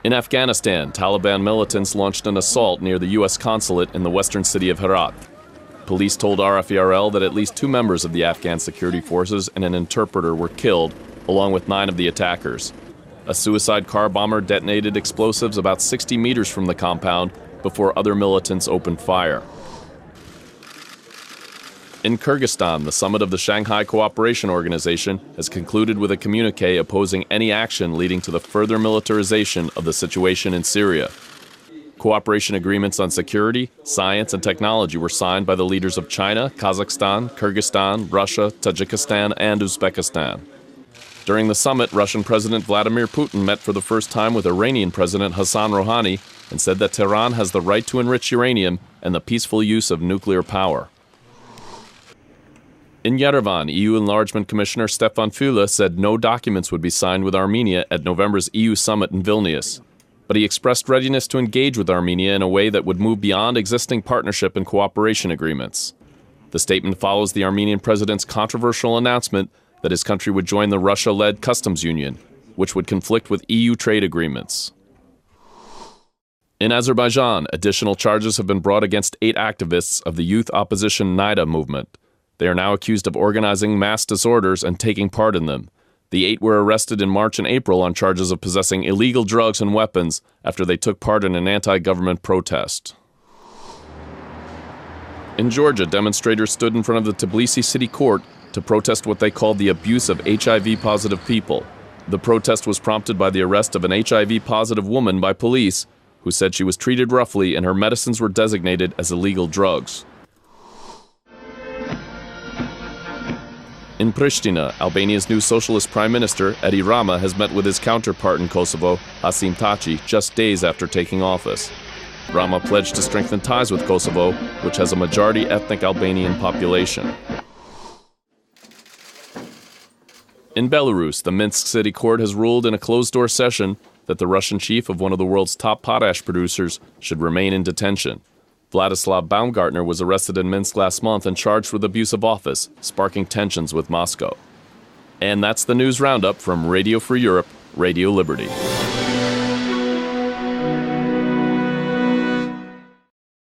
In Afghanistan, Taliban militants launched an assault near the U.S. Consulate in the western city of Herat. Police told RFE that at least 2 members of the Afghan security forces and an interpreter were killed, along with 9 of the attackers. A suicide car bomber detonated explosives about 60 meters from the compound before other militants opened fire. In Kyrgyzstan, the summit of the Shanghai Cooperation Organization has concluded with a communiqué opposing any action leading to the further militarization of the situation in Syria. Cooperation agreements on security, science, and technology were signed by the leaders of China, Kazakhstan, Kyrgyzstan, Russia, Tajikistan, and Uzbekistan. During the summit, Russian President Vladimir Putin met for the first time with Iranian President Hassan Rouhani and said that Tehran has the right to enrich uranium and the peaceful use of nuclear power. In Yerevan, EU Enlargement Commissioner Stefan Füle said no documents would be signed with Armenia at November's EU summit in Vilnius. But he expressed readiness to engage with Armenia in a way that would move beyond existing partnership and cooperation agreements. The statement follows the Armenian president's controversial announcement that his country would join the Russia-led customs union, which would conflict with EU trade agreements. In Azerbaijan, additional charges have been brought against 8 activists of the youth opposition NIDA movement. They are now accused of organizing mass disorders and taking part in them. The 8 were arrested in March and April on charges of possessing illegal drugs and weapons after they took part in an anti-government protest. In Georgia, demonstrators stood in front of the Tbilisi city court to protest what they called the abuse of HIV-positive people. The protest was prompted by the arrest of an HIV-positive woman by police who said she was treated roughly and her medicines were designated as illegal drugs. In Pristina, Albania's new socialist prime minister, Edi Rama, has met with his counterpart in Kosovo, Hasim Taci, just days after taking office. Rama pledged to strengthen ties with Kosovo, which has a majority ethnic Albanian population. In Belarus, the Minsk City Court has ruled in a closed-door session that the Russian chief of one of the world's top potash producers should remain in detention. Vladislav Baumgartner was arrested in Minsk last month and charged with abuse of office, sparking tensions with Moscow. And that's the news roundup from Radio Free Europe, Radio Liberty.